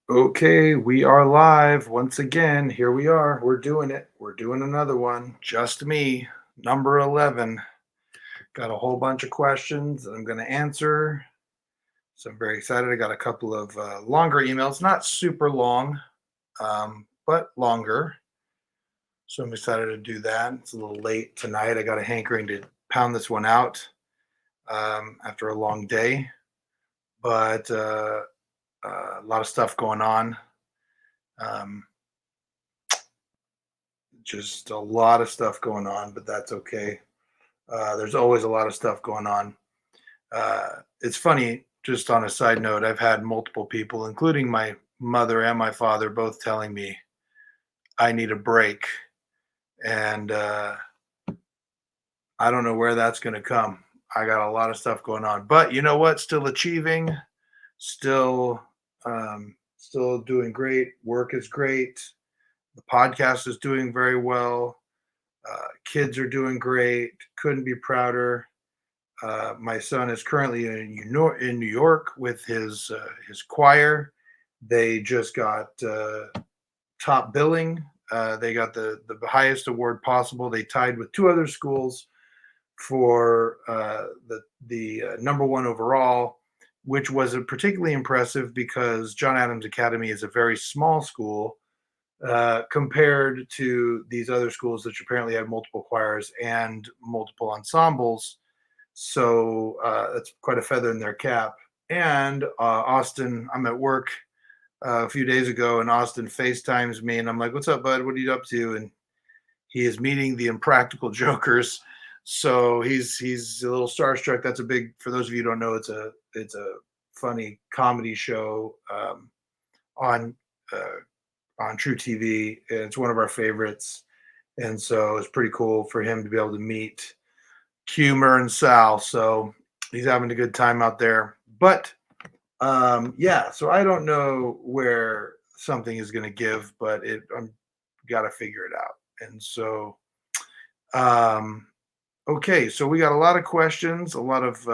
Okay, we are live once again. Here we are. We're doing it. We're doing another one. Just me, number 11. Got a whole bunch of questions that I'm going to answer. So I'm very excited. I got a couple of longer emails, not super long, but longer. So I'm excited to do that. It's a little late tonight. I got a hankering to pound this one out after a long day, but a lot of stuff going on. Um, just a lot of stuff going on, but that's okay. There's always a lot of stuff going on. It's funny, just on a side note, I've had multiple people, including my mother and my father, both telling me I need a break. And I don't know where that's going to come. I got a lot of stuff going on. But you know what? Still achieving, still still doing great. Work is great. The podcast is doing very well. Kids are doing great. Couldn't be prouder. My son is currently in New York with his choir. They just got top billing. They got the highest award possible. They tied with two other schools for the number one overall, which was particularly impressive because John Adams Academy is a very small school compared to these other schools that apparently have multiple choirs and multiple ensembles. So that's quite a feather in their cap. And Austin, I'm at work a few days ago, and Austin FaceTimes me, and I'm like, "What's up, bud? What are you up to?" And he is meeting the Impractical Jokers, so he's a little starstruck. That's a big, for those of you who don't know, it's a funny comedy show on on True TV, and it's one of our favorites. And so it's pretty cool for him to be able to meet Cumer and Sal. So he's having a good time out there. But yeah, so I don't know where something is going to give, but I'm got to figure it out. And so, um, okay, so we got a lot of questions, a lot of.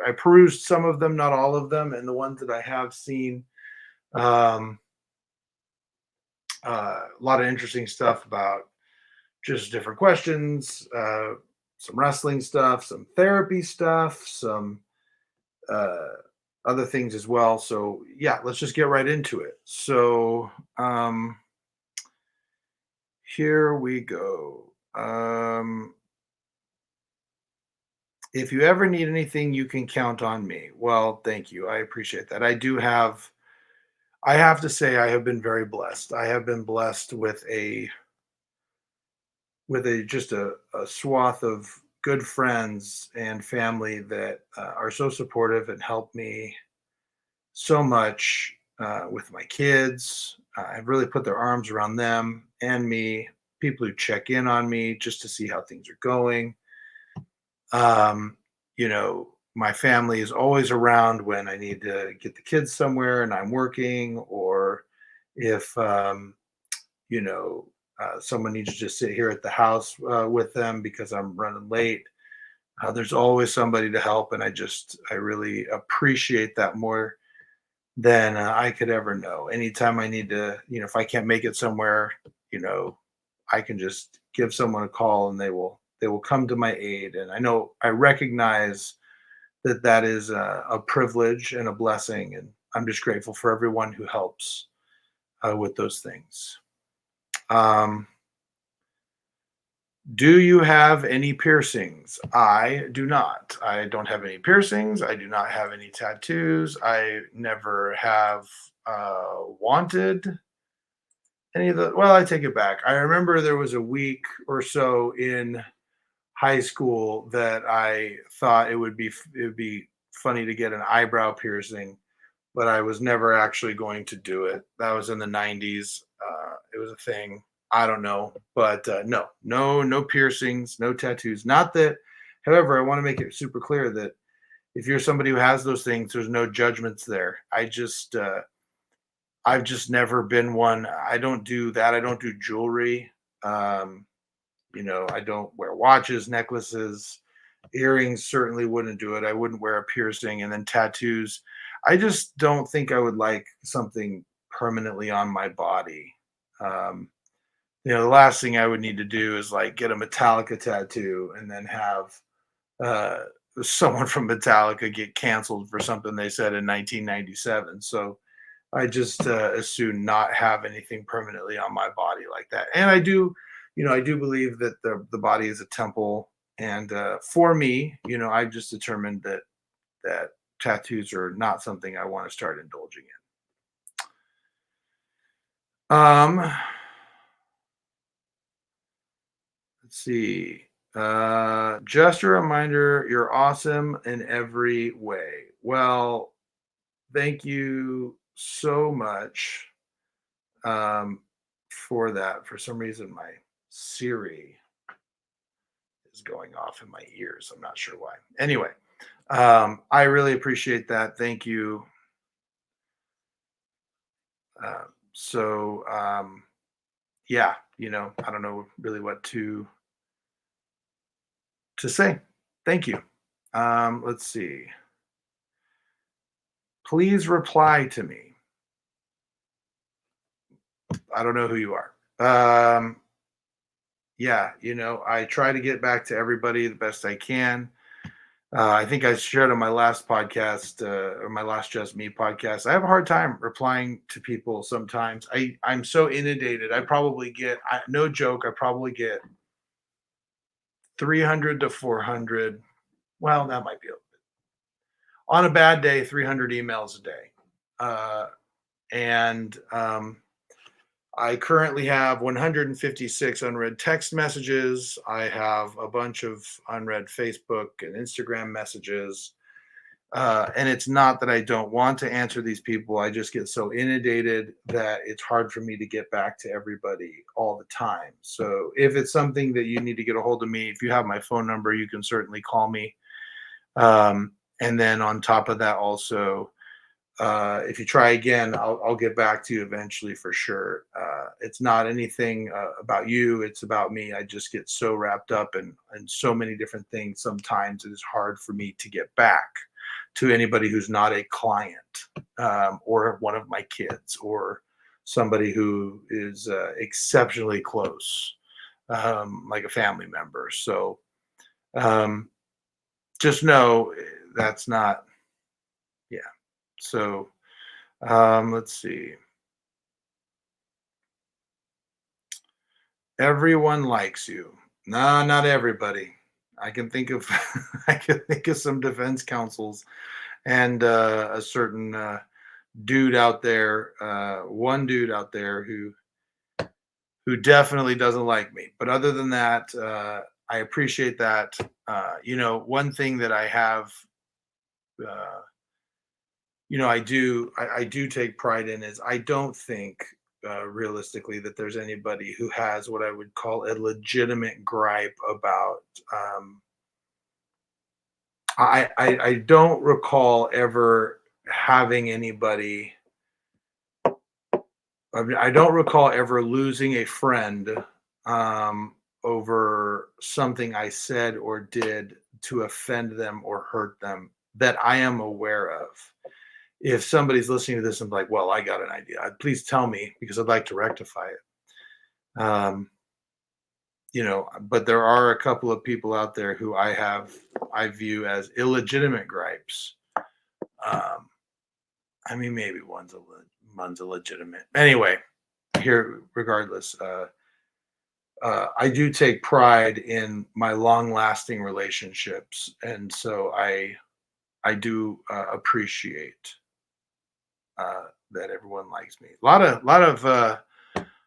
I perused some of them, not all of them, and the ones that I have seen. Um, a lot of interesting stuff about just different questions, some wrestling stuff, some therapy stuff, some uh, other things as well. So yeah, let's just get right into it. So here we go. If you ever need anything, you can count on me. Well, thank you. I appreciate that. I have to say, I have been very blessed. I have been blessed with a swath of good friends and family that are so supportive and help me so much with my kids. I've really put their arms around them and me. People who check in on me just to see how things are going. Um, my family is always around when I need to get the kids somewhere and I'm working, or if someone needs to just sit here at the house with them because I'm running late. There's always somebody to help, and I really appreciate that more than I could ever know. Anytime I need to, if I can't make it somewhere, you know, I can just give someone a call and they will come to my aid. And I recognize that that is a privilege and a blessing, and I'm just grateful for everyone who helps with those things. Um, do you have any piercings? I do not. I don't have any piercings. I do not have any tattoos. I never have wanted any of the. Well, I take it back. I remember there was a week or so in high school that I thought it would be funny to get an eyebrow piercing, but I was never actually going to do it. That was in the 90s. It was a thing. I don't know, but no piercings, no tattoos. Not that, however, I want to make it super clear that if you're somebody who has those things, there's no judgments there. I've just never been one. I don't do that. I don't do jewelry. Um, I don't wear watches, necklaces, earrings. Certainly wouldn't do it. I wouldn't wear a piercing, and then tattoos. I just don't think I would like something permanently on my body. Um, the last thing I would need to do is like get a Metallica tattoo and then have uh, someone from Metallica get canceled for something they said in 1997. So I just as soon not have anything permanently on my body like that. And I do believe that the body is a temple. And for me, I've just determined that tattoos are not something I want to start indulging in. Let's see. Just a reminder, you're awesome in every way. Well, thank you so much um, for that. For some reason, my Siri is going off in my ears. I'm not sure why. Anyway, I really appreciate that. Thank you. Uh, so, yeah, I don't know really what to say. Thank you. Let's see. Please reply to me. I don't know who you are. Yeah, I try to get back to everybody the best I can. I think I shared on my last podcast or my last Just Me podcast. I have a hard time replying to people sometimes. I'm so inundated. I probably get no joke. I probably get 300 to 400. Well, that might be on a bad day, 300 emails a day. Uh, and I currently have 156 unread text messages. I have a bunch of unread Facebook and Instagram messages. And it's not that I don't want to answer these people. I just get so inundated that it's hard for me to get back to everybody all the time. So if it's something that you need to get a hold of me, if you have my phone number, you can certainly call me. And then on top of that, also, if you try again, I'll get back to you eventually for sure. It's not anything about you; it's about me. I just get so wrapped up in so many different things. Sometimes it is hard for me to get back to anybody who's not a client or one of my kids or somebody who is exceptionally close, like a family member. So um, just know that's not, yeah. So let's see. Everyone likes you. No, not everybody. I can think of I can think of some defense counsels and a certain dude out there, one dude out there who definitely doesn't like me. But other than that, I appreciate that. One thing that I have, uh, I do take pride in is I don't think realistically that there's anybody who has what I would call a legitimate gripe about. Um, I don't recall ever having anybody. I don't recall ever losing a friend um, over something I said or did to offend them or hurt them that I am aware of. If somebody's listening to this and like, well, I got an idea, please tell me because I'd like to rectify it. Um, but there are a couple of people out there who I view as illegitimate gripes. Um, I mean, maybe one's a legitimate. Anyway, here, regardless, I do take pride in my long-lasting relationships, and so I do appreciate that everyone likes me. A lot of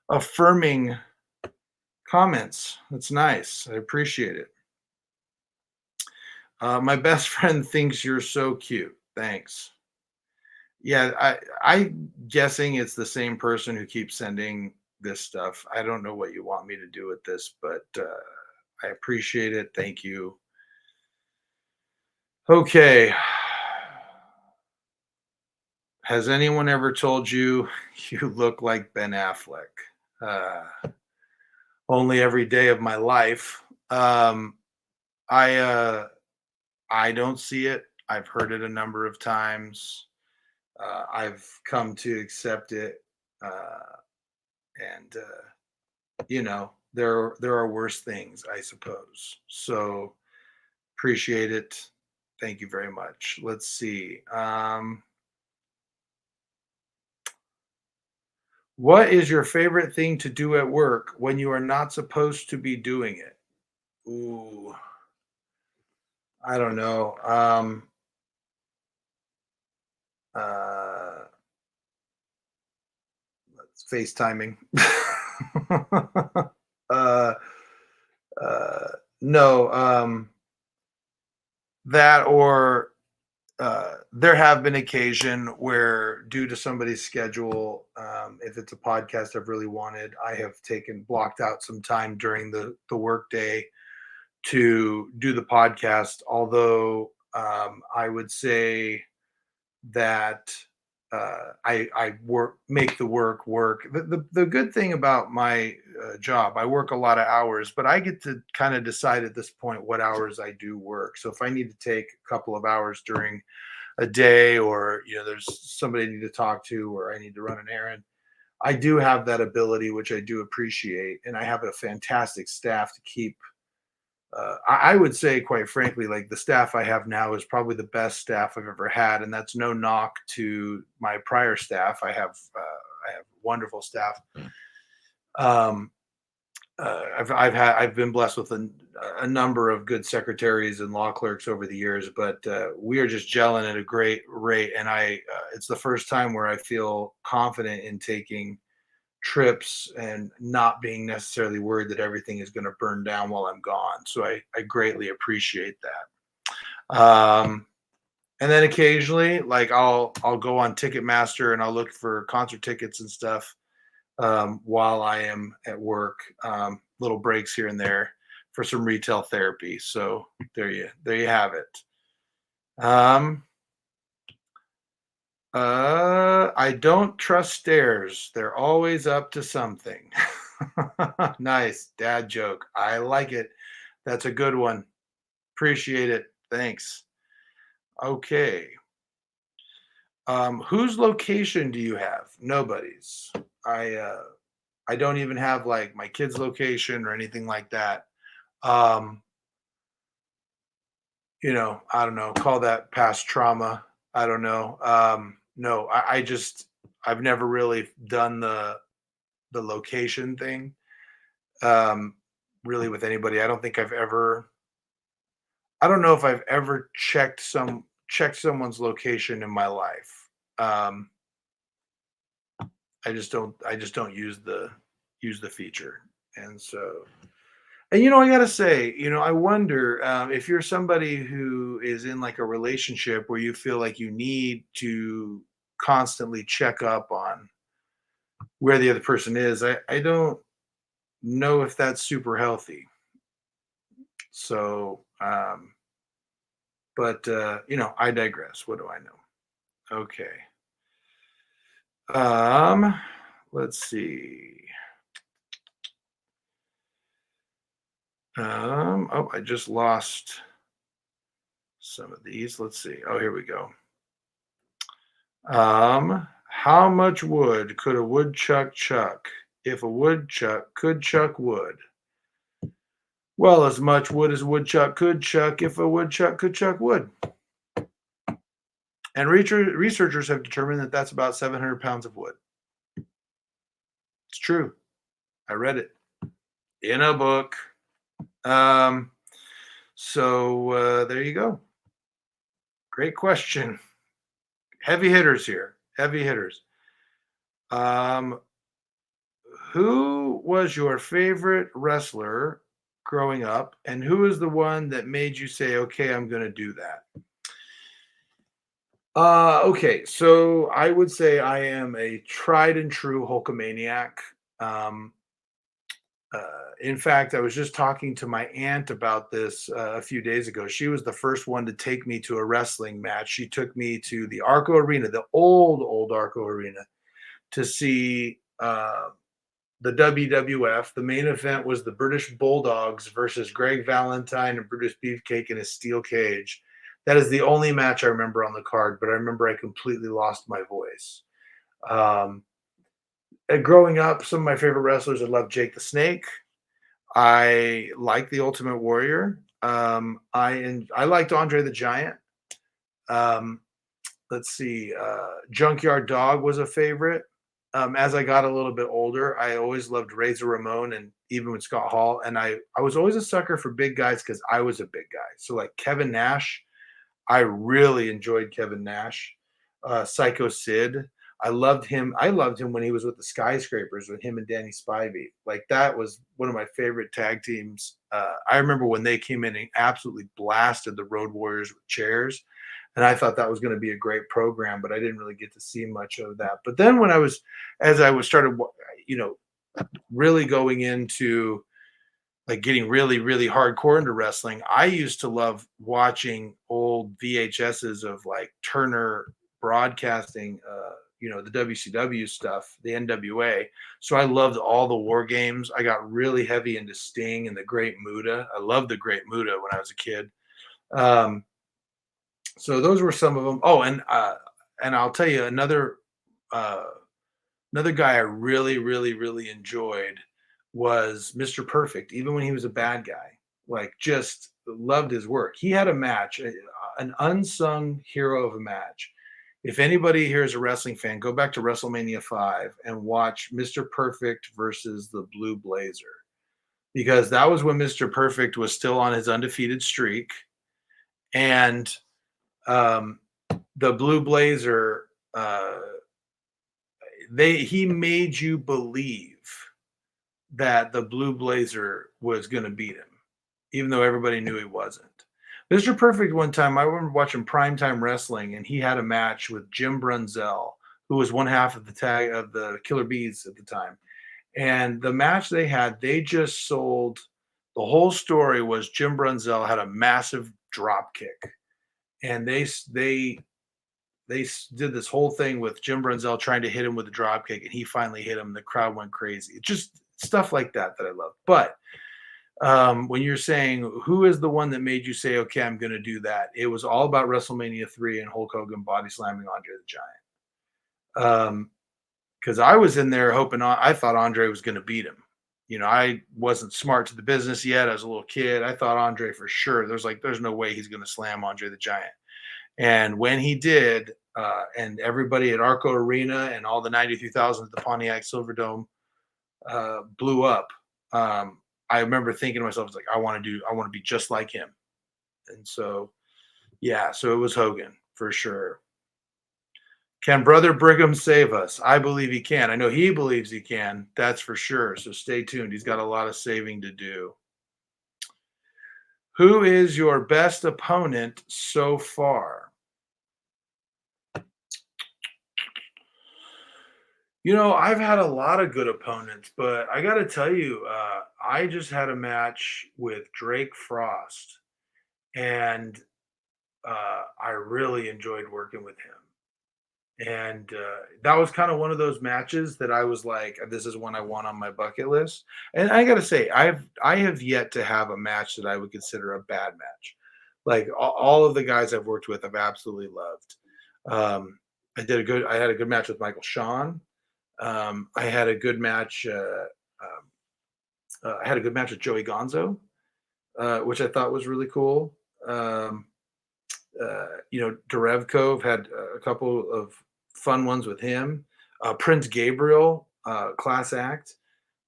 affirming comments. That's nice. I appreciate it. My best friend thinks you're so cute. Thanks. Yeah, I'm guessing it's the same person who keeps sending this stuff. I don't know what you want me to do with this, but I appreciate it. Thank you. Okay. Has anyone ever told you you look like Ben Affleck? Uh, only every day of my life. I I don't see it. I've heard it a number of times. I've come to accept it, and there are worse things, I suppose. So appreciate it. Thank you very much. Let's see. What is your favorite thing to do at work when you are not supposed to be doing it? Ooh, I don't know. Uh, FaceTiming. uh, uh, no, that or there have been occasion where, due to somebody's schedule, if it's a podcast I've really wanted, I have taken blocked out some time during the workday to do the podcast. Although I would say that I work make the work work. The good thing about my job, I work a lot of hours, but I get to kind of decide at this point what hours I do work. So if I need to take a couple of hours during a day, or there's somebody I need to talk to, or I need to run an errand, I do have that ability, which I do appreciate, and I have a fantastic staff to keep. I would say, quite frankly, like, the staff I have now is probably the best staff I've ever had, and that's no knock to my prior staff. I have wonderful staff. Um, I've been blessed with a number of good secretaries and law clerks over the years, but we are just gelling at a great rate, and it's the first time where I feel confident in taking trips and not being necessarily worried that everything is going to burn down while I'm gone. So I greatly appreciate that. And then occasionally, like, I'll go on Ticketmaster and I'll look for concert tickets and stuff while I am at work. Little breaks here and there for some retail therapy. So there you have it. Um, I don't trust stairs. They're always up to something. Nice dad joke. I like it. That's a good one. Appreciate it. Thanks. Okay. Whose location do you have? Nobody's. I don't even have, like, my kid's location or anything like that. Um, I don't know. Call that past trauma. I don't know. No, I've never really done the location thing, um, really, with anybody. I don't know if I've ever checked someone's location in my life. Um, I just don't use the feature. And so, and I gotta say, I wonder, if you're somebody who is in, like, a relationship where you feel like you need to constantly check up on where the other person is. I don't know if that's super healthy. So, but I digress. What do I know? Okay. Um, let's see. Oh, I just lost some of these. Let's see. Oh, here we go. How much wood could a woodchuck chuck if a woodchuck could chuck wood? Well, as much wood as a woodchuck could chuck if a woodchuck could chuck wood. And researchers have determined that that's about 700 pounds of wood. It's true. I read it in a book. Um, so there you go. Great question. Heavy hitters here. Heavy hitters. Um, who was your favorite wrestler growing up, and who is the one that made you say, "Okay, I'm going to do that"? Okay, so I would say I am a tried and true Hulkamaniac. Um, in fact, I was just talking to my aunt about this a few days ago. She was the first one to take me to a wrestling match. She took me to the Arco Arena, the old Arco Arena, to see the WWF. The main event was the British Bulldogs versus Greg Valentine and Brutus Beefcake in a steel cage. That is the only match I remember on the card, but I remember I completely lost my voice. Um, and growing up, some of my favorite wrestlers, I love Jake the Snake. I like the Ultimate Warrior. I liked Andre the Giant. Um, let's see, Junkyard Dog was a favorite. As I got a little bit older, I always loved Razor Ramon and even with Scott Hall. And I was always a sucker for big guys because I was a big guy. So like Kevin Nash, I really enjoyed Kevin Nash. Psycho Sid, I loved him. I loved him when he was with the Skyscrapers with him and Danny Spivey. Like that was one of my favorite tag teams. I remember when they came in and absolutely blasted the Road Warriors with chairs, and I thought that was going to be a great program, but I didn't really get to see much of that. But then when as I was started, you know, really going into like getting really, really hardcore into wrestling, I used to love watching old VHSs of like Turner Broadcasting, the WCW stuff, the NWA. So I loved all the war games. I got really heavy into Sting and the Great Muta. I loved the Great Muta when I was a kid. Um, so those were some of them. Oh, and I'll tell you uh, another guy I really, really, really enjoyed was Mr. Perfect, even when he was a bad guy. Like, just loved his work. He had a match, an unsung hero of a match. If anybody here is a wrestling fan, go back to WrestleMania 5 and watch Mr. Perfect versus the Blue Blazer, because that was when Mr. Perfect was still on his undefeated streak. And um, the Blue Blazer, he made you believe that the Blue Blazer was going to beat him, even though everybody knew he wasn't. Mr. Perfect, one time, I remember watching Primetime Wrestling, and he had a match with Jim Brunzell, who was one half of the tag of the Killer Bees at the time. And the match they had, they just sold. The whole story was Jim Brunzell had a massive drop kick, and they did this whole thing with Jim Brunzell trying to hit him with a drop kick, and he finally hit him. The crowd went crazy. Just stuff like that I love. But when you're saying who is the one that made you say, "Okay, I'm going to do that," it was all about WrestleMania 3 and Hulk Hogan body slamming Andre the Giant. Because I was in there hoping I thought Andre was going to beat him. I wasn't smart to the business yet. I was a little kid. I thought Andre for sure. There's no way he's going to slam Andre the Giant. And when he did, and everybody at Arco Arena and all the 93,000 at the Pontiac Silverdome blew up, I remember thinking to myself, "It's like I want to be just like him." And so, yeah, so it was Hogan for sure. Can Brother Brigham save us? I believe he can. I know he believes he can. That's for sure. So stay tuned. He's got a lot of saving to do. Who is your best opponent so far? I've had a lot of good opponents, but I got to tell you, I just had a match with Drake Frost, and I really enjoyed working with him. And that was kind of one of those matches that I was like, "This is one I want on my bucket list." And I got to say, I have yet to have a match that I would consider a bad match. Like all of the guys I've worked with, I've absolutely loved. I had a good match with Michael Shawn. I had a good match. I had a good match with Joey Gonzo, which I thought was really cool. Derevkov had a couple of fun ones with him. Prince Gabriel, class act.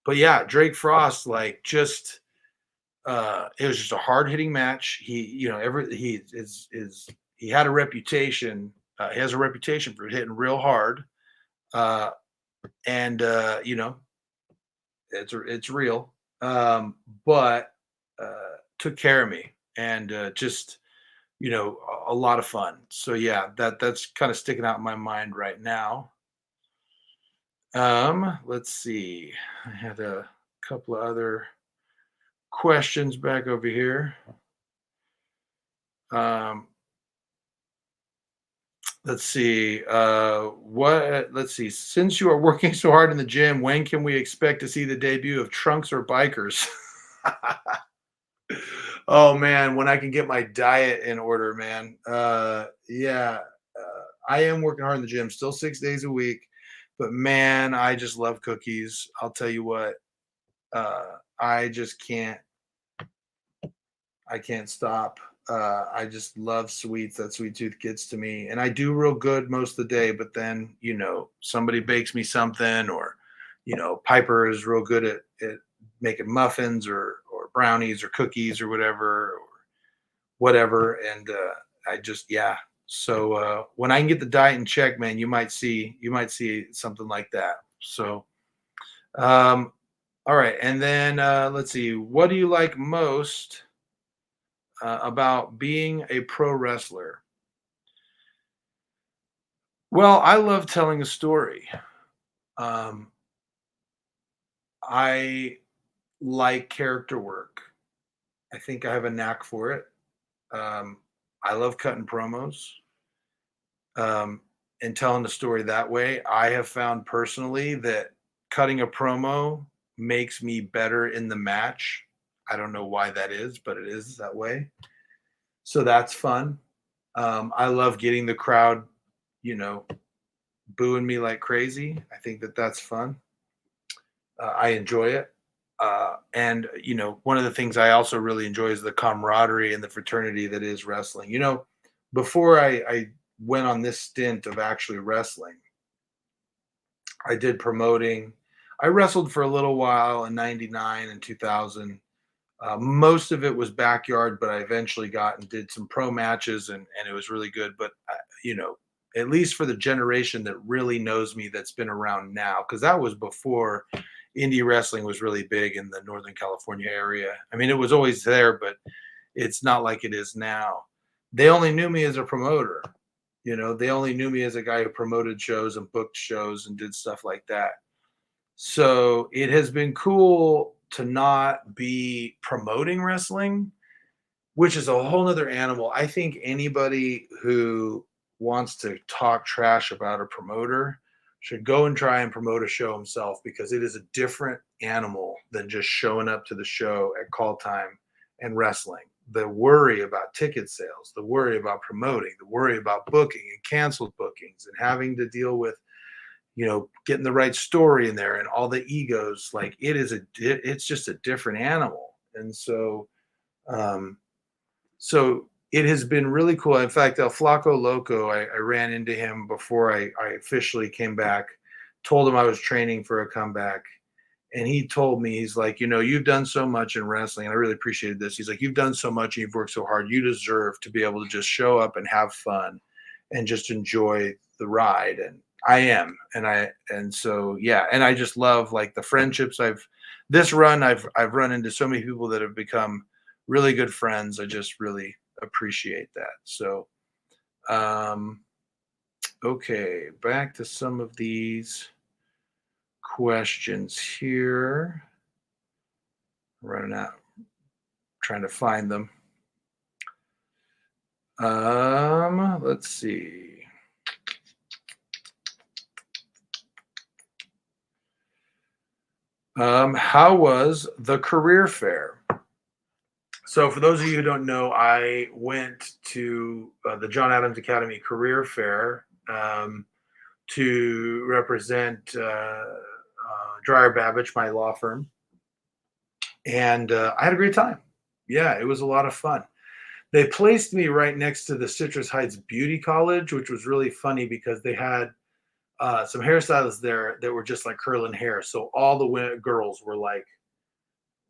But yeah, Drake Frost, like just it was just a hard hitting match. He had a reputation. He has a reputation for hitting real hard. Uh, and it's real. But took care of me, and just a lot of fun. So yeah, that's kind of sticking out in my mind right now. Let's see. I had a couple of other questions back over here. Um, let's see. Let's see. Since you are working so hard in the gym, when can we expect to see the debut of Trunks or Bikers? Oh man, when I can get my diet in order, man. Yeah, I am working hard in the gym, still 6 days a week, but man, I just love cookies. I'll tell you what, I just can't. I can't stop. I just love sweets. That sweet tooth gets to me, and I do real good most of the day. But then, somebody bakes me something, or Piper is real good at making muffins or brownies or cookies or whatever. And I just yeah. So when I can get the diet in check, man, you might see something like that. So um, all right, and then let's see. What do you like most about being a pro wrestler? Well, I love telling a story. Um, I like character work. I think I have a knack for it. Um, I love cutting promos um, and telling the story that way. I have found personally that cutting a promo makes me better in the match. I don't know why that is, but it is that way. So that's fun. I love getting the crowd, you know, booing me like crazy. I think that that's fun. I enjoy it. And one of the things I also really enjoy is the camaraderie and the fraternity that is wrestling. Before I went on this stint of actually wrestling, I did promoting. I wrestled for a little while in '99 and 2000. Most of it was backyard, but I eventually got and did some pro matches, and it was really good. But you know, at least for the generation that really knows me, that's been around now, because that was before indie wrestling was really big in the Northern California area. I mean, it was always there, but it's not like it is now. They only knew me as a promoter. They only knew me as a guy who promoted shows and booked shows and did stuff like that. So it has been cool to not be promoting wrestling, which is a whole nother animal. I think anybody who wants to talk trash about a promoter should go and try and promote a show himself, because it is a different animal than just showing up to the show at call time and wrestling. The worry about ticket sales, the worry about promoting, the worry about booking and canceled bookings and having to deal with getting the right story in there and all the egos. Like, it's just a different animal. And um so it has been really cool. In fact, El Flaco Loco, I ran into him before I officially came back, told him I was training for a comeback. And he told me, he's like, you've done so much in wrestling. And I really appreciated this. He's like, you've done so much and you've worked so hard. You deserve to be able to just show up and have fun and just enjoy the ride. And I am. And so, yeah. And I just love, like, the friendships I've run into so many people that have become really good friends. I just really appreciate that. So, um, okay, back to some of these questions here. Running out, trying to find them. Let's see. How was the career fair? So, for those of you who don't know, I went to the John Adams Academy Career Fair to represent Dryer Babbage, my law firm, and I had a great time. Yeah, it was a lot of fun. They placed me right next to the Citrus Heights Beauty College, which was really funny because they had some hairstylists there that were just like curling hair. So all the girls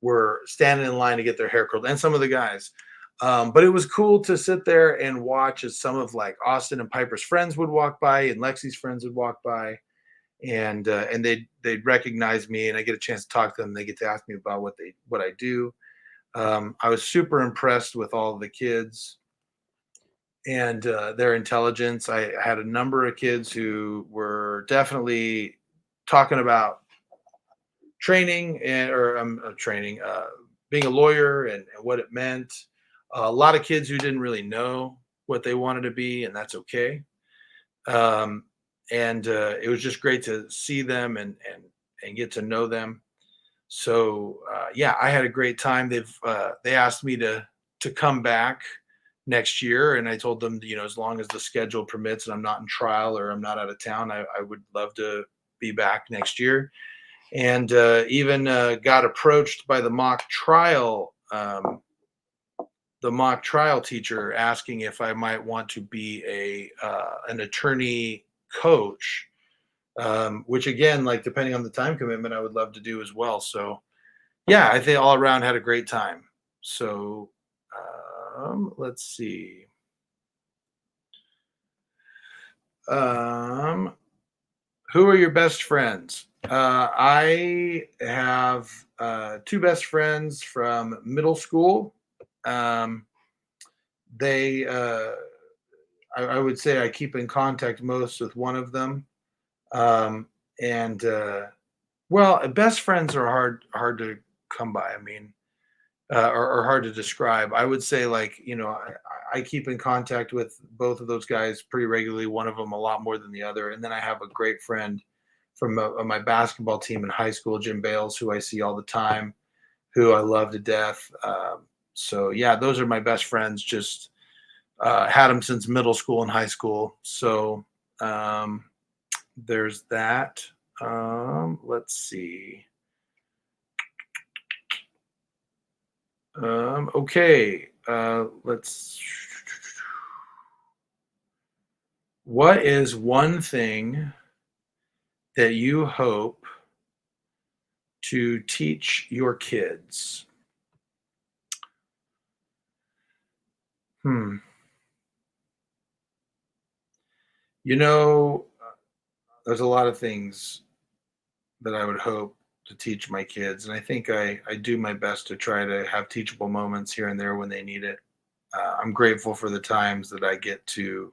were standing in line to get their hair curled, and some of the guys. But it was cool to sit there and watch as some of, like, Austin and Piper's friends would walk by, and Lexi's friends would walk by, and they'd recognize me, and I get a chance to talk to them. They get to ask me about what I do. I was super impressed with all the kids and their intelligence. I had a number of kids who were definitely talking about training training, being a lawyer and what it meant. A lot of kids who didn't really know what they wanted to be, and that's okay. Um, and it was just great to see them and get to know them. So yeah, I had a great time. They asked me to to come back next year. And I told them, as long as the schedule permits and I'm not in trial or I'm not out of town, I would love to be back next year. And even got approached by the mock trial teacher asking if I might want to be an attorney coach, which again, like depending on the time commitment, I would love to do as well. So yeah, I think all around had a great time. So let's see. Um, who are your best friends? I have two best friends from middle school. Um, they I would say I keep in contact most with one of them. Um, and well, best friends are hard to come by. I mean, or hard to describe. I would say like I keep in contact with both of those guys pretty regularly. One of them a lot more than the other, and then I have a great friend from my basketball team in high school, Jim Bales, who I see all the time, who I love to death. So yeah, those are my best friends. Just had them since middle school and high school. So um, there's that. Let's see. Okay. Let's. What is one thing that you hope to teach your kids? Hmm. You know, there's a lot of things that I would hope to teach my kids, and I think I do my best to try to have teachable moments here and there when they need it. I'm grateful for the times that I get to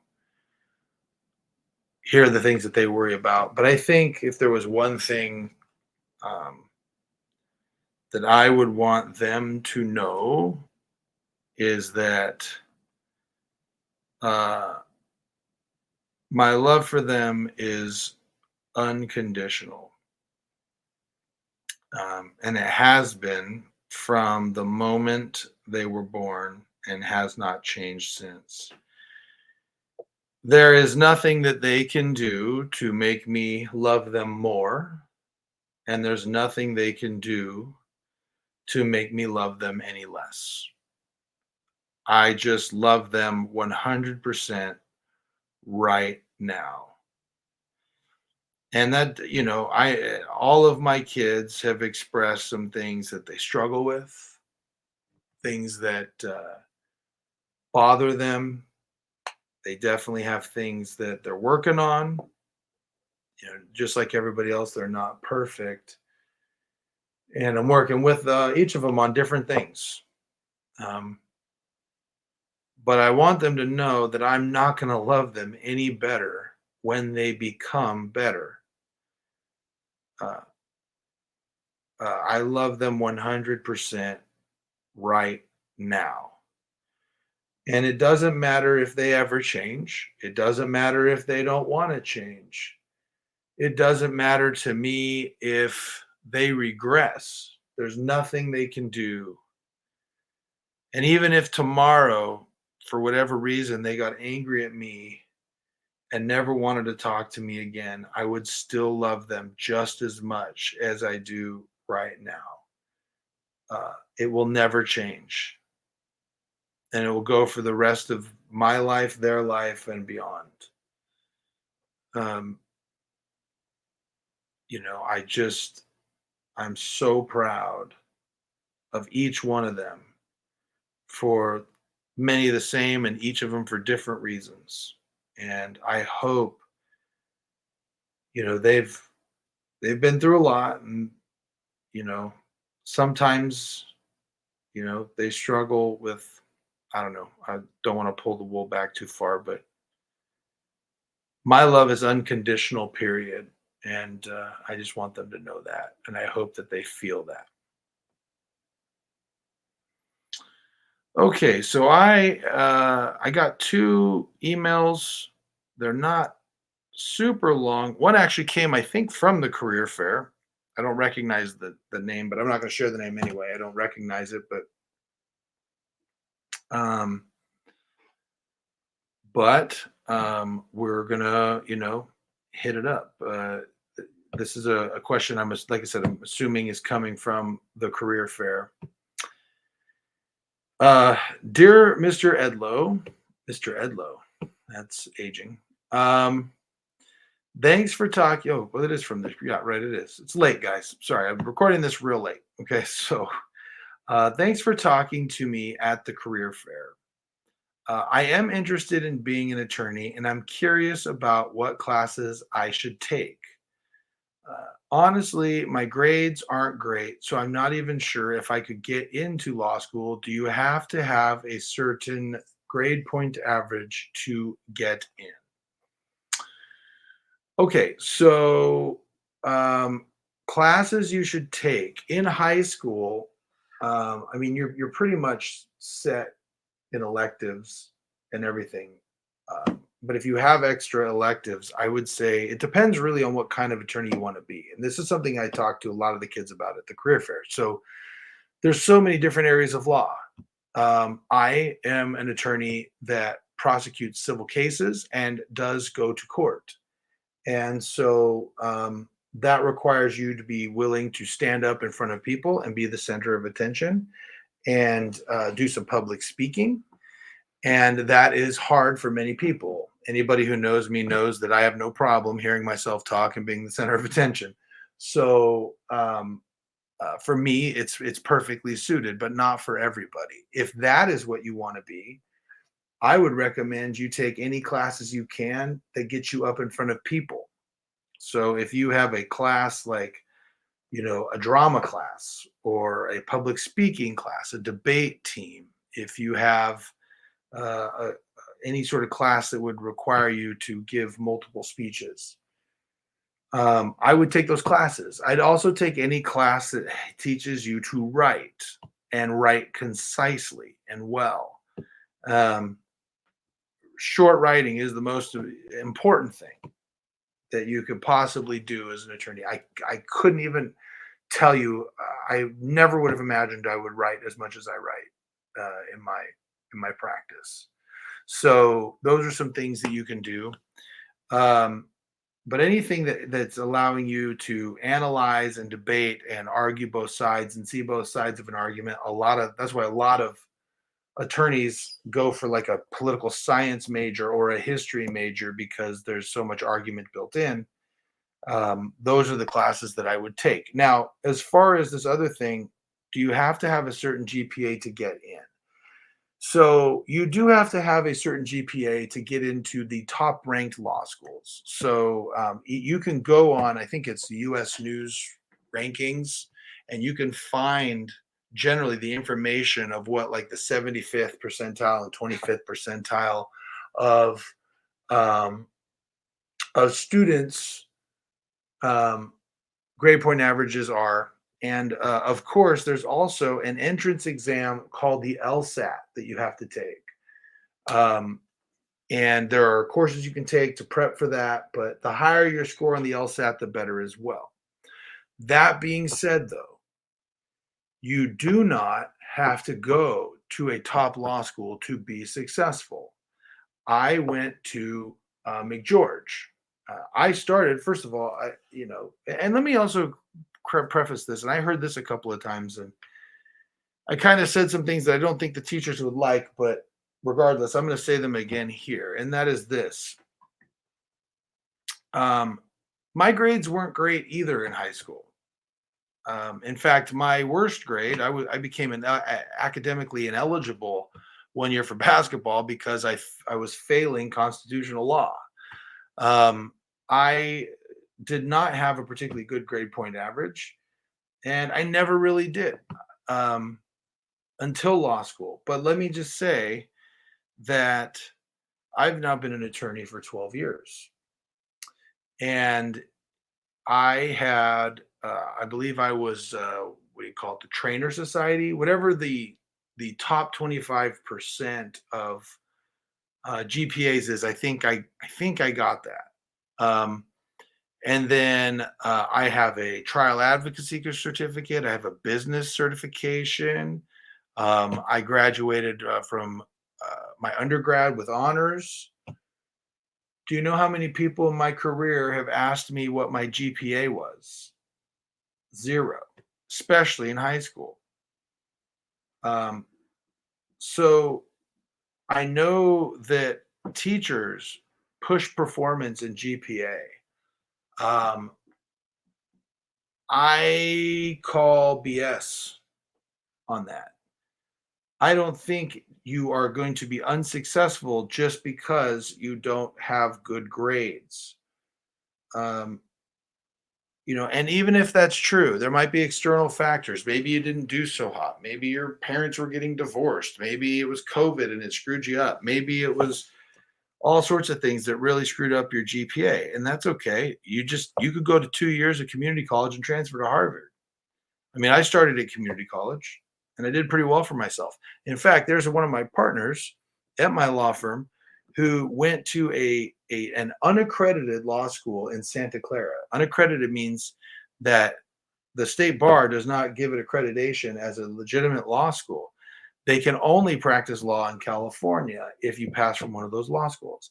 hear the things that they worry about. But I think if there was one thing um, that I would want them to know is that uh, my love for them is unconditional. And it has been from the moment they were born and has not changed since. There is nothing that they can do to make me love them more, and there's nothing they can do to make me love them any less. I just love them 100% right now. And that, I all of my kids have expressed some things that they struggle with, things that bother them. They definitely have things that they're working on. Just like everybody else, they're not perfect. And I'm working with each of them on different things. Um, but I want them to know that I'm not going to love them any better when they become better. Uh, I love them 100% right now. And it doesn't matter if they ever change. It doesn't matter if they don't want to change. It doesn't matter to me if they regress. There's nothing they can do. And even if tomorrow, for whatever reason, they got angry at me and never wanted to talk to me again, I would still love them just as much as I do right now. It will never change. And it will go for the rest of my life, their life, and beyond. Um, I'm so proud of each one of them for many of the same and each of them for different reasons. And I hope, they've been through a lot and, you know, sometimes, they struggle with, I don't know, I don't want to pull the wool back too far, but my love is unconditional, period. And I just want them to know that. And I hope that they feel that. Okay, so I got two emails. They're not super long. One actually came, I think, from the career fair. I don't recognize the name, but I'm not going to share the name anyway. I don't recognize it, but Um, we're gonna, hit it up. This is a question like I said, I'm assuming is coming from the career fair. Uh, Dear Mr. Edlow, that's aging. Um, Thanks for talking. Oh, well, it is from this. Yeah, right. It is. It's late, guys. Sorry, I'm recording this real late. Okay, so thanks for talking to me at the career fair. I am interested in being an attorney, and I'm curious about what classes I should take. Honestly, my grades aren't great, so I'm not even sure if I could get into law school. Do you have to have a certain grade point average to get in? Okay, so um, classes you should take in high school. I mean, you're pretty much set in electives and everything. But if you have extra electives, I would say it depends really on what kind of attorney you want to be. And this is something I talk to a lot of the kids about at the career fair. So there's so many different areas of law. I am an attorney that prosecutes civil cases and does go to court. And so that requires you to be willing to stand up in front of people and be the center of attention and do some public speaking. And that is hard for many people. Anybody who knows me knows that I have no problem hearing myself talk and being the center of attention. So for me, it's perfectly suited, but not for everybody. If that is what you want to be, I would recommend you take any classes you can that get you up in front of people. So if you have a class like, a drama class or a public speaking class, a debate team, if you have uh, a, any sort of class that would require you to give multiple speeches, I would take those classes. I'd also take any class that teaches you to write and write concisely and well. Um, Short writing is the most important thing that you could possibly do as an attorney. I couldn't even tell you. I never would have imagined I would write as much as I write in my practice. So those are some things that you can do. Um, but anything that's allowing you to analyze and debate and argue both sides and see both sides of an argument, that's why a lot of attorneys go for like a political science major or a history major because there's so much argument built in. Those are the classes that I would take. Now, as far as this other thing, do you have to have a certain GPA to get in? So you do have to have a certain GPA to get into the top ranked law schools. So you can go on, I think it's the US News rankings, and you can find generally the information of what like the 75th percentile and 25th percentile of um, students um, grade point averages are. And of course, there's also an entrance exam called the LSAT that you have to take. Um, and there are courses you can take to prep for that, but the higher your score on the LSAT, the better as well. That being said, though, you do not have to go to a top law school to be successful. I went to McGeorge. I started, first of all, and let me also preface this, and I heard this a couple of times, and I kind of said some things that I don't think the teachers would like, but regardless, I'm going to say them again here, and that is this. Um, my grades weren't great either in high school. In fact, my worst grade, I became academically ineligible one year for basketball because I was failing constitutional law. Um, I did not have a particularly good grade point average, and I never really did um, until law school. But let me just say that I've now been an attorney for 12 years, and I believe I was, what do you call it, the trainer society, whatever the top 25% of GPAs is. I think I got that. And then I have a trial advocacy certificate. I have a business certification. I graduated from my undergrad with honors. Do you know how many people in my career have asked me what my GPA was? Zero, especially in high school. Um, so I know that teachers push performance in GPA. Um, I call BS on that. I don't think you are going to be unsuccessful just because you don't have good grades. Um, and even if that's true, there might be external factors. Maybe you didn't do so hot. Maybe your parents were getting divorced. Maybe it was COVID and it screwed you up. Maybe it was all sorts of things that really screwed up your GPA, and that's okay. You could go to 2 years of community college and transfer to Harvard. I mean, I started at community college and I did pretty well for myself. In fact, there's one of my partners at my law firm who went to an unaccredited law school in Santa Clara. Unaccredited means that the state bar does not give it accreditation as a legitimate law school. They can only practice law in California if you pass from one of those law schools.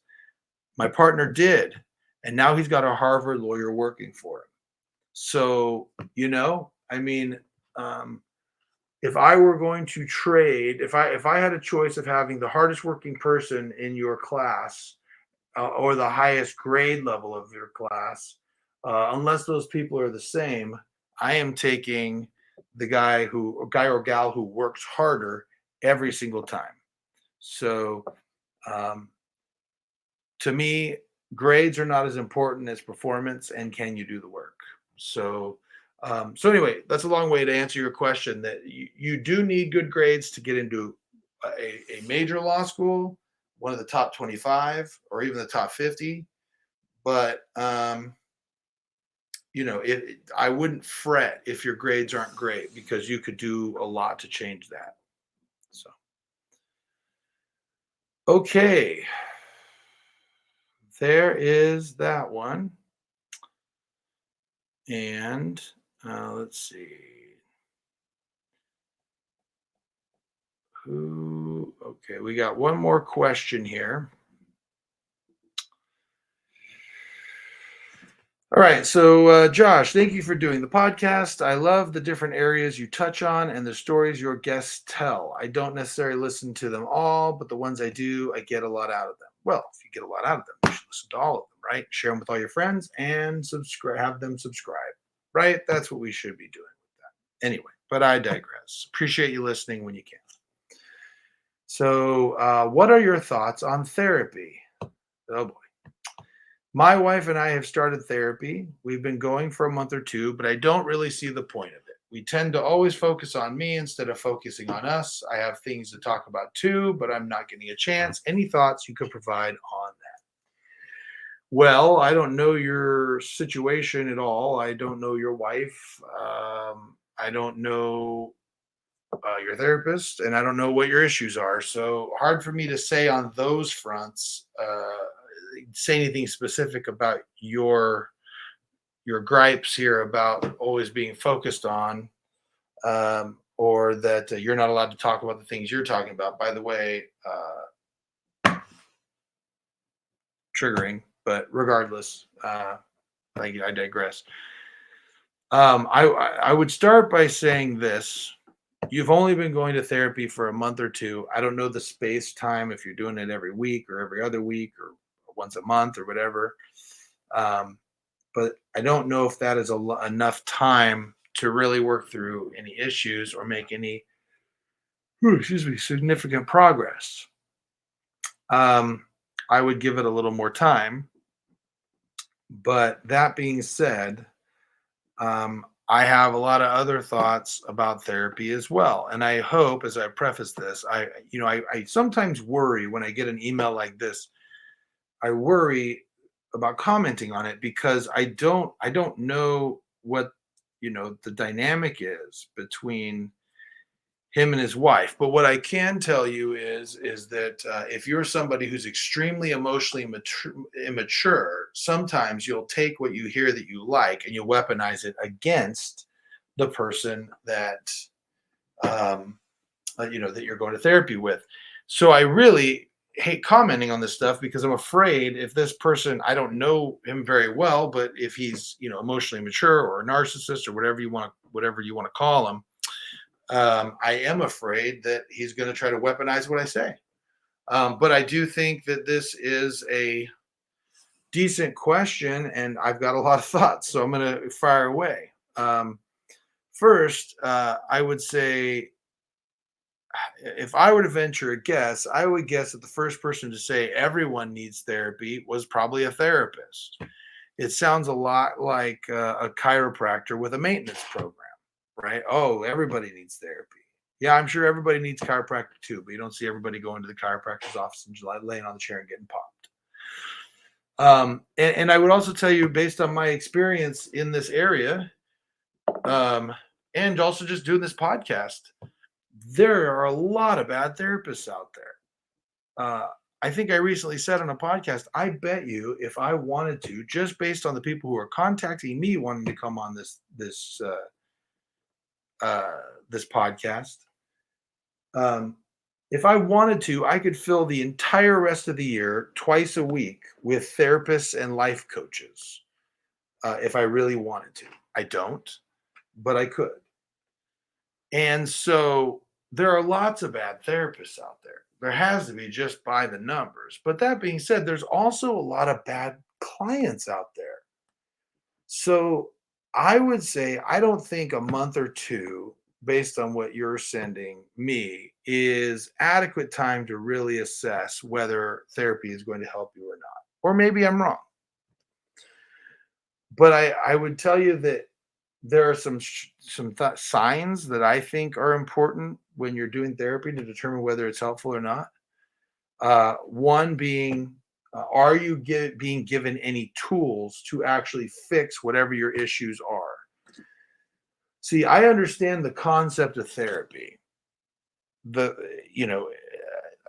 My partner did, and now he's got a Harvard lawyer working for him. So, I mean, um, if I were going to trade, if I had a choice of having the hardest working person in your class or the highest grade level of your class, unless those people are the same, I am taking the guy or gal who works harder every single time. So, um, to me, grades are not as important as performance and can you do the work. So anyway, that's a long way to answer your question. That you do need good grades to get into a major law school, one of the top 25 or even the top 50. But I wouldn't fret if your grades aren't great because you could do a lot to change that. So okay, there is that one. And let's see. Okay, we got one more question here. All right, so Josh, thank you for doing the podcast. I love the different areas you touch on and the stories your guests tell. I don't necessarily listen to them all, but the ones I do, I get a lot out of them. Well, if you get a lot out of them, you should listen to all of them, right? Share them with all your friends and subscribe, have them subscribe, right? That's what we should be doing with that. Anyway, but I digress. Appreciate you listening when you can. So, what are your thoughts on therapy? Oh boy. My wife and I have started therapy. We've been going for a month or two, but I don't really see the point of it. We tend to always focus on me instead of focusing on us. I have things to talk about too, but I'm not getting a chance. Any thoughts you could provide on that? Well, I don't know your situation at all. I don't know your wife. I don't know your therapist, and I don't know what your issues are. So hard for me to say on those fronts. Say anything specific about your gripes here about always being focused on, or that you're not allowed to talk about the things you're talking about. By the way, triggering, but regardless, I digress. I would start by saying this. You've only been going to therapy for a month or two. I don't know the space time if you're doing it every week or every other week or once a month or whatever. Um, but I don't know if that is enough time to really work through any issues or make any, significant progress. I would give it a little more time. But that being said, I have a lot of other thoughts about therapy as well. And I hope, as I preface this, I sometimes worry when I get an email like this. I worry about commenting on it because I don't know what the dynamic is between him and his wife. But what I can tell you is that if you're somebody who's extremely emotionally immature, sometimes you'll take what you hear that you like and you'll weaponize it against the person that um, that you're going to therapy with. So I really hate commenting on this stuff because I'm afraid if this person, I don't know him very well, but if he's, emotionally mature or a narcissist or whatever you want to call him, I am afraid that he's going to try to weaponize what I say. But I do think that this is a decent question, and I've got a lot of thoughts, so I'm going to fire away. First, I would say if I were to venture a guess, I would guess that the first person to say everyone needs therapy was probably a therapist. It sounds a lot like a chiropractor with a maintenance program, right? Oh, everybody needs therapy. Yeah, I'm sure everybody needs chiropractor too, but you don't see everybody going to the chiropractor's office and just laying on the chair and getting popped. And I would also tell you, based on my experience in this area, um, and also just doing this podcast, there are a lot of bad therapists out there. I think I recently said on a podcast, I bet you if I wanted to, just based on the people who are contacting me wanting to come on this podcast, um, if I wanted to, I could fill the entire rest of the year twice a week with therapists and life coaches if I really wanted to. I don't, but I could. And so there are lots of bad therapists out there. There has to be just by the numbers. But that being said, there's also a lot of bad clients out there. So I would say I don't think a month or two, based on what you're sending me, is adequate time to really assess whether therapy is going to help you or not. Or maybe I'm wrong. But I would tell you that there are some signs that I think are important when you're doing therapy to determine whether it's helpful or not. One being, are you being given any tools to actually fix whatever your issues are? See, I understand the concept of therapy. The you know,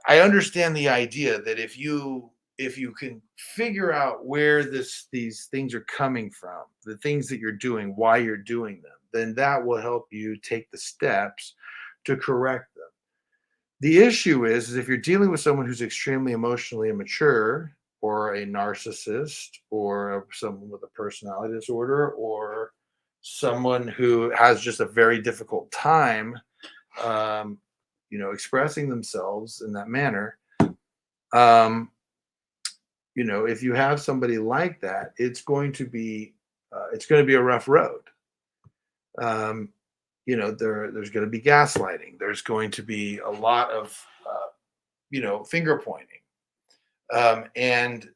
I understand the idea that if you can figure out where these things are coming from, the things that you're doing, why you're doing them, then that will help you take the steps to correct them. The issue is if you're dealing with someone who's extremely emotionally immature, or a narcissist, or someone with a personality disorder, or someone who has just a very difficult time, um, expressing themselves in that manner. Um, if you have somebody like that, it's going to be a rough road. Um, there's going to be gaslighting. There's going to be a lot of finger pointing. And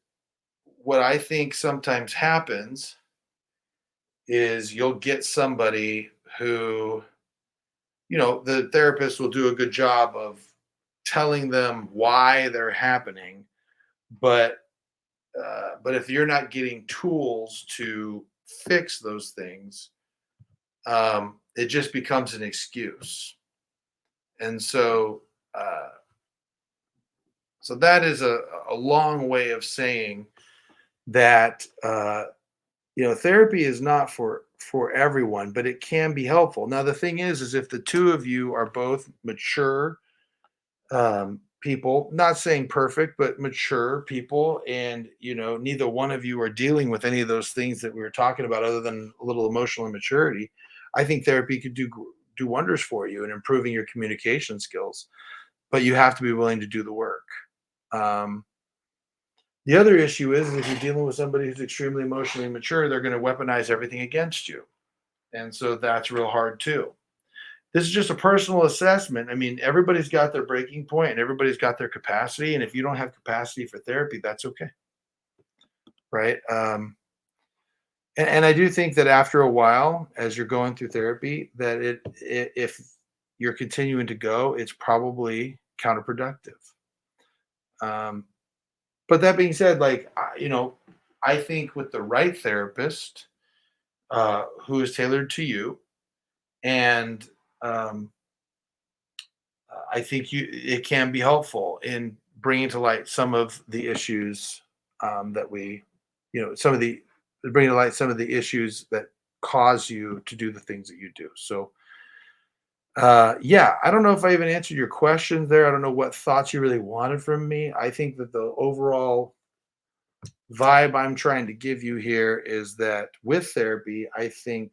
what I think sometimes happens is you'll get somebody who, the therapist will do a good job of telling them why they're happening, but if you're not getting tools to fix those things, it just becomes an excuse. And uh, so that is a long way of saying that therapy is not for everyone, but it can be helpful. Now the thing is if the two of you are both mature people, not saying perfect, but mature people, and neither one of you are dealing with any of those things that we were talking about, other than a little emotional immaturity, I think therapy could do wonders for you in improving your communication skills. But you have to be willing to do the work. Um, the other issue is if you're dealing with somebody who's extremely emotionally immature, they're going to weaponize everything against you, and so that's real hard too. This is just a personal assessment. I mean, everybody's got their breaking point and everybody's got their capacity. And if you don't have capacity for therapy, that's okay. Right. And I do think that after a while, as you're going through therapy, that if you're continuing to go, it's probably counterproductive. Um, but that being said, I think with the right therapist who is tailored to you, and um, I think it can be helpful in bringing to light some of the issues that we, some of the bringing to light some of the issues that cause you to do the things that you do. So Yeah, I don't know if I even answered your questions there. I don't know what thoughts you really wanted from me. I think that the overall vibe I'm trying to give you here is that with therapy, I think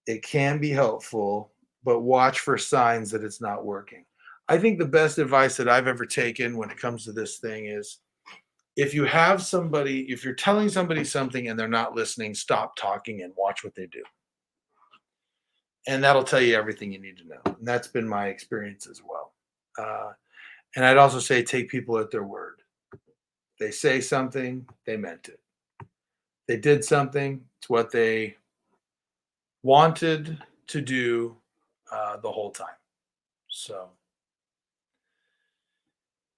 it can be helpful, but watch for signs that it's not working. I think the best advice that I've ever taken when it comes to this thing is if you're telling somebody something and they're not listening, stop talking and watch what they do. And that'll tell you everything you need to know. And that's been my experience as well. Uh, and I'd also say take people at their word. They say something, they meant it. They did something, it's what they wanted to do the whole time. So,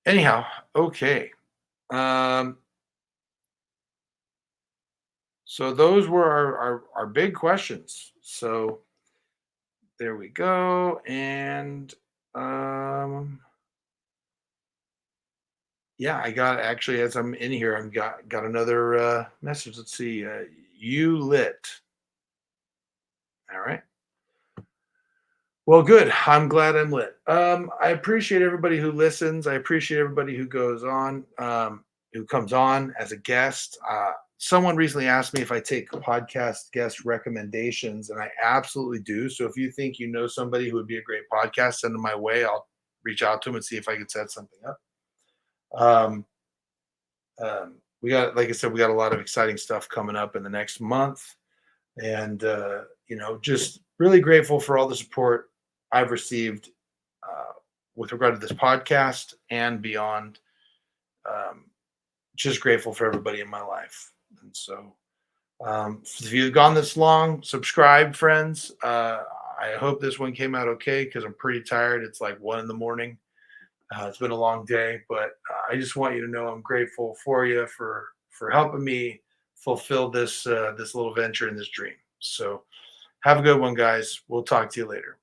anyhow, okay. Um, so those were our big questions. So there we go. And um, yeah, I got actually as I'm in here, I've got another message. Let's see. You lit. All right. Well, good. I'm glad I'm lit. I appreciate everybody who listens. I appreciate everybody who goes on, who comes on as a guest. Someone recently asked me if I take podcast guest recommendations, and I absolutely do. So if you think you know somebody who would be a great podcast, send them my way. I'll reach out to them and see if I can set something up. Um, we got, like I said, we got a lot of exciting stuff coming up in the next month, and just really grateful for all the support I've received uh, with regard to this podcast and beyond. Um, just grateful for everybody in my life, and so if you've gone this long, subscribe, friends. I hope this one came out okay because I'm pretty tired. It's like 1 a.m. It's been a long day, but I just want you to know I'm grateful for you for helping me fulfill this this little venture and this dream. So have a good one, guys. We'll talk to you later.